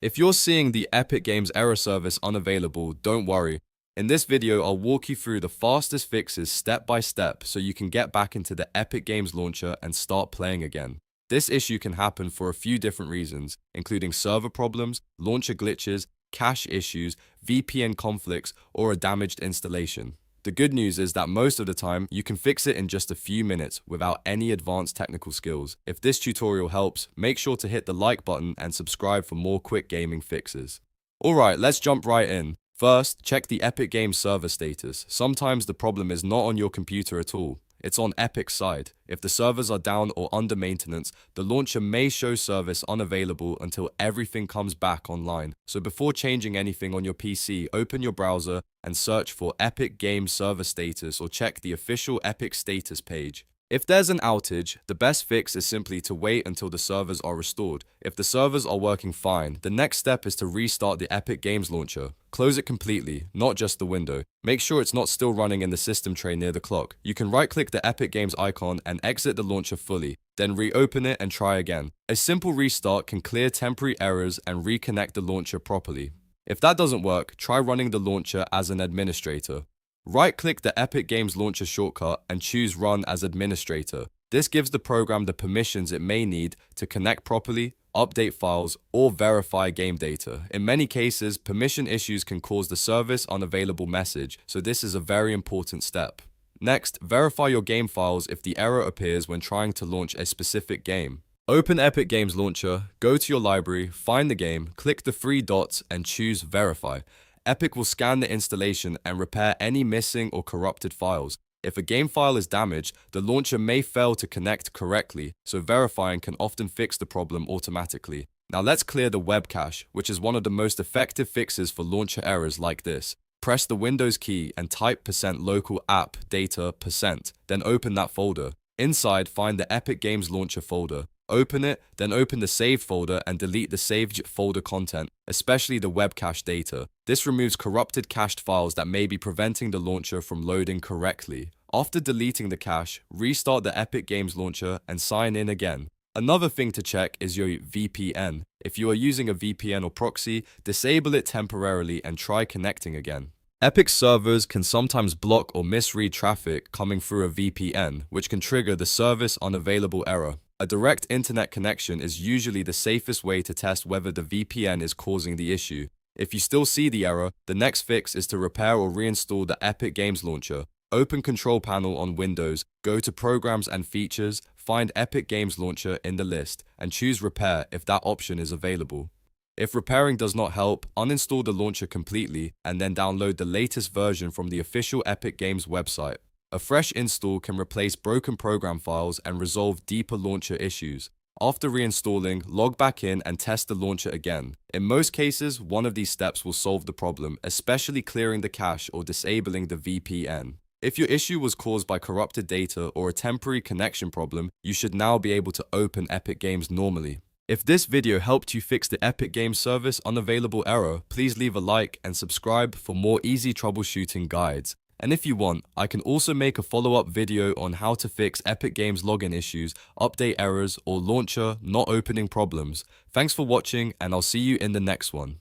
If you're seeing the Epic Games error service unavailable, don't worry. In this video, I'll walk you through the fastest fixes step by step so you can get back into the Epic Games launcher and start playing again. This issue can happen for a few different reasons, including server problems, launcher glitches, cache issues, VPN conflicts, or a damaged installation. The good news is that most of the time, you can fix it in just a few minutes without any advanced technical skills. If this tutorial helps, make sure to hit the like button and subscribe for more quick gaming fixes. Alright, let's jump right in. First, check the Epic Games server status. Sometimes the problem is not on your computer at all. It's on Epic's side. If the servers are down or under maintenance, the launcher may show service unavailable until everything comes back online. So before changing anything on your PC, open your browser and search for Epic Games server status or check the official Epic status page. If there's an outage, the best fix is simply to wait until the servers are restored. If the servers are working fine, the next step is to restart the Epic Games launcher. Close it completely, not just the window. Make sure it's not still running in the system tray near the clock. You can right-click the Epic Games icon and exit the launcher fully, then reopen it and try again. A simple restart can clear temporary errors and reconnect the launcher properly. If that doesn't work, try running the launcher as an administrator. Right-click the Epic Games Launcher shortcut and choose Run as Administrator. This gives the program the permissions it may need to connect properly, update files, or verify game data. In many cases, permission issues can cause the service unavailable message, so this is a very important step. Next, verify your game files if the error appears when trying to launch a specific game. Open Epic Games Launcher, go to your library, find the game, click the three dots, and choose Verify. Epic will scan the installation and repair any missing or corrupted files. If a game file is damaged, the launcher may fail to connect correctly, so verifying can often fix the problem automatically. Now let's clear the web cache, which is one of the most effective fixes for launcher errors like this. Press the Windows key and type %local app data %, then open that folder. Inside, find the Epic Games Launcher folder. Open it, then open the saved folder and delete the saved folder content, especially the web cache data. This removes corrupted cached files that may be preventing the launcher from loading correctly. After deleting the cache, restart the Epic Games Launcher and sign in again. Another thing to check is your VPN. If you are using a VPN or proxy, disable it temporarily and try connecting again. Epic servers can sometimes block or misread traffic coming through a VPN, which can trigger the service unavailable error. A direct internet connection is usually the safest way to test whether the VPN is causing the issue. If you still see the error, the next fix is to repair or reinstall the Epic Games Launcher. Open Control Panel on Windows, go to Programs and Features, find Epic Games Launcher in the list, and choose Repair if that option is available. If repairing does not help, uninstall the launcher completely and then download the latest version from the official Epic Games website. A fresh install can replace broken program files and resolve deeper launcher issues. After reinstalling, log back in and test the launcher again. In most cases, one of these steps will solve the problem, especially clearing the cache or disabling the VPN. If your issue was caused by corrupted data or a temporary connection problem, you should now be able to open Epic Games normally. If this video helped you fix the Epic Games service unavailable error, please leave a like and subscribe for more easy troubleshooting guides. And if you want, I can also make a follow-up video on how to fix Epic Games login issues, update errors, or launcher not opening problems. Thanks for watching, and I'll see you in the next one.